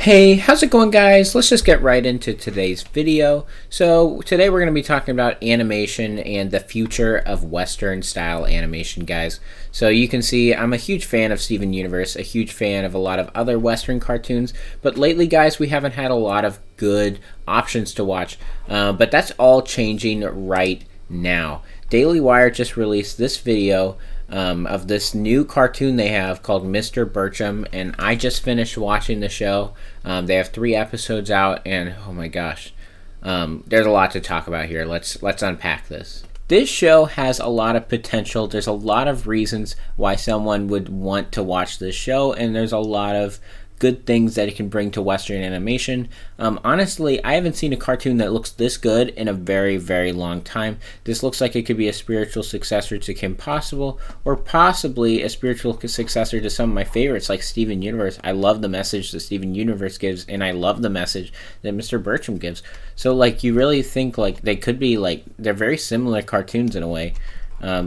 Hey, how's it going, guys? Let's just get right into today's video. So today we're going to be talking about animation and the future of Western style animation, guys. So you can see I'm a huge fan of Steven Universe, a huge fan of a lot of other Western cartoons, but lately, guys, we haven't had a lot of good options to watch, but that's all changing right now. DailyWire just released this video of this new cartoon they have called Mr. Birchum, and I just finished watching the show. They have 3 episodes out, and oh my gosh, there's a lot to talk about here. Let's unpack this. This show has a lot of potential. There's a lot of reasons why someone would want to watch this show, and there's a lot of good things that it can bring to Western animation. Honestly, I haven't seen a cartoon that looks this good in a very, very long time. This looks like it could be a spiritual successor to Kim Possible, or possibly a spiritual successor to some of my favorites like Steven Universe. I love the message that Steven Universe gives, and I love the message that Mr. Birchum gives. So like, you really think like they could be like, they're very similar cartoons in a way.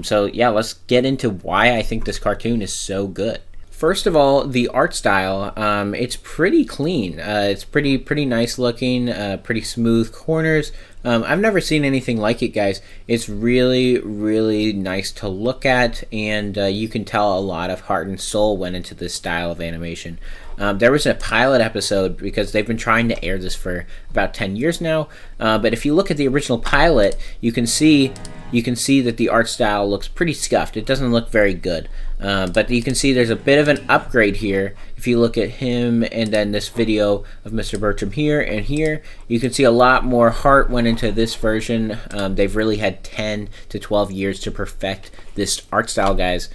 So yeah, let's get into why I think this cartoon is so good. First of all, the art style, it's pretty clean. It's pretty nice looking, pretty smooth corners. I've never seen anything like it, guys. It's really, really nice to look at, and you can tell a lot of heart and soul went into this style of animation. There was a pilot episode because they've been trying to air this for about 10 years now, but if you look at the original pilot, you can see that the art style looks pretty scuffed. It doesn't look very good. But you can see there's a bit of an upgrade here. If you look at him and then this video of Mr. Birchum here and here, you can see a lot more heart went into this version. They've really had 10 to 12 years to perfect this art style, guys.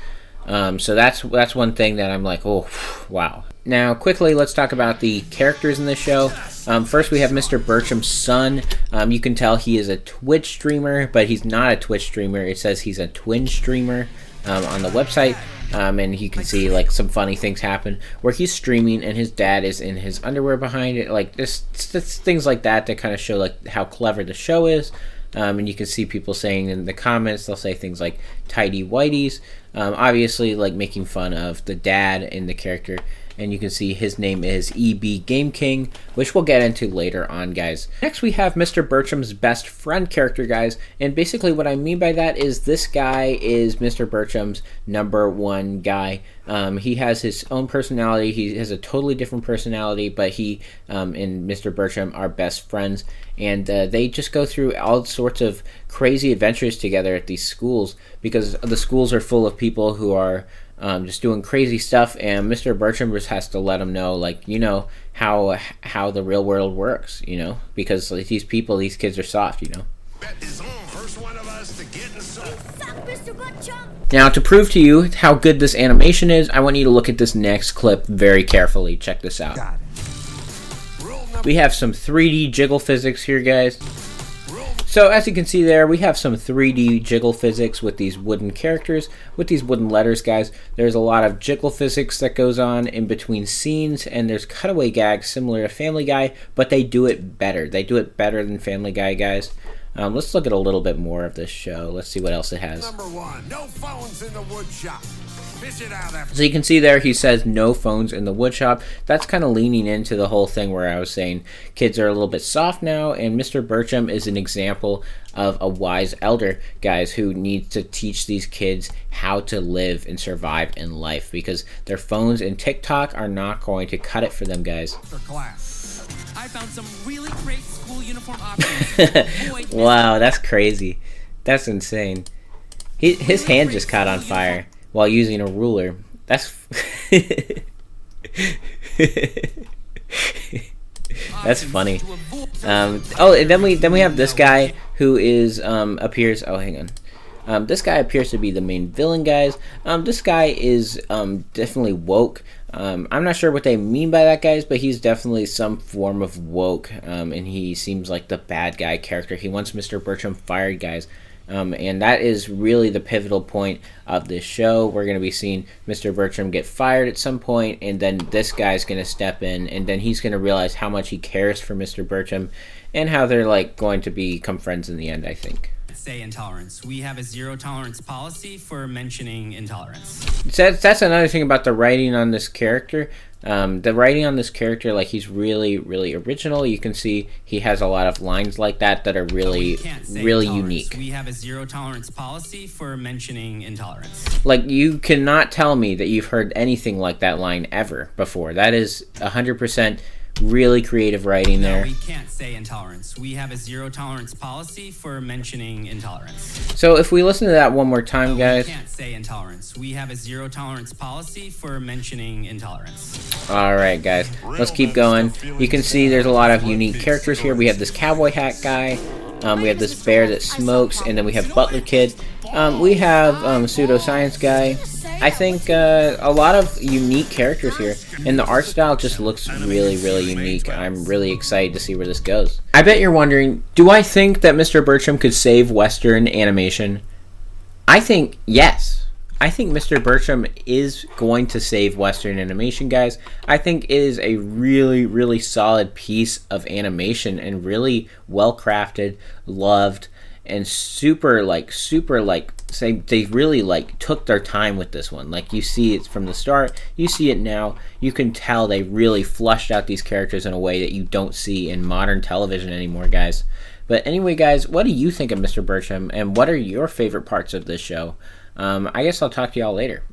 So that's one thing that I'm like, oh, wow. Now, quickly, let's talk about the characters in this show. First, we have Mr. Birchum's son. You can tell he is a Twitch streamer, but he's not a Twitch streamer. It says he's a twin streamer on the website. And you can see like some funny things happen where he's streaming and his dad is in his underwear behind it. Like this things like that kind of show like how clever the show is. And you can see people saying in the comments, they'll say things like tidy whiteys, obviously like making fun of the dad in the character. And you can see his name is EB Game King, which we'll get into later on, guys. Next, we have Mr. Birchum's best friend character, guys. And basically what I mean by that is this guy is Mr. Birchum's #1 guy. He has his own personality. He has a totally different personality, but he and Mr. Birchum are best friends. And they just go through all sorts of crazy adventures together at these schools because the schools are full of people who are just doing crazy stuff, and Mr. Birchum just has to let them know, like, you know, how the real world works, you know, because like, these kids are soft, you know. Now, to prove to you how good this animation is, I want you to look at this next clip very carefully. Check this out. We have some 3D jiggle physics here, guys. So as you can see there, we have some 3D jiggle physics with these wooden characters, with these wooden letters, guys. There's a lot of jiggle physics that goes on in between scenes, and there's cutaway gags similar to Family Guy, but they do it better. They do it better than Family Guy, guys. Let's look at a little bit more of this show. Let's see what else it has. Number 1, no phones in the wood shop. So you can see there he says no phones in the wood shop. That's kind of leaning into the whole thing where I was saying kids are a little bit soft now, and Mr. Birchum is an example of a wise elder, guys, who needs to teach these kids how to live and survive in life because their phones and TikTok are not going to cut it for them, guys. I found some really great school uniform options. Wow, that's crazy. That's insane. His hand just caught on fire while using a ruler. That's that's funny. Oh, and then we have this guy who is appears. Oh, hang on. This guy appears to be the main villain, guys. This guy is definitely woke. I'm not sure what they mean by that, guys, but he's definitely some form of woke, and he seems like the bad guy character. He wants Mr. Birchum fired, guys. And that is really the pivotal point of this show. We're going to be seeing Mr. Birchum get fired at some point, and then this guy's going to step in, and then he's going to realize how much he cares for Mr. Birchum and how they're like going to become friends in the end, I think. say intolerance. We have a zero tolerance policy for mentioning intolerance. That's another thing about the writing on this character. The writing on this character, like, he's really, really original. You can see he has a lot of lines like that are really, really unique. We have a zero tolerance policy for mentioning intolerance. Like, you cannot tell me that you've heard anything like that line ever before. That is 100% really creative writing there. We can't say intolerance. We have a zero tolerance policy for mentioning intolerance. So if we listen to that one more time, guys. We can't say intolerance. We have a zero tolerance policy for mentioning intolerance. Alright, guys. Let's keep going. You can see there's a lot of unique characters here. We have this cowboy hat guy. We have this bear that smokes. And then we have Butler Kid. We have pseudoscience guy. I think a lot of unique characters here, and the art style just looks really, really unique. I'm really excited to see where this goes. I bet you're wondering, do I think that Mr. Birchum could save Western animation? I think yes. I think Mr. Birchum is going to save Western animation, guys. I think it is a really, really solid piece of animation and really well crafted, loved, and super say they really took their time with this one. Like, you see it from the start, you see it now, you can tell they really flushed out these characters in a way that you don't see in modern television anymore, guys. But anyway, guys, what do you think of Mr. Birchum, and what are your favorite parts of this show? I guess I'll talk to y'all later.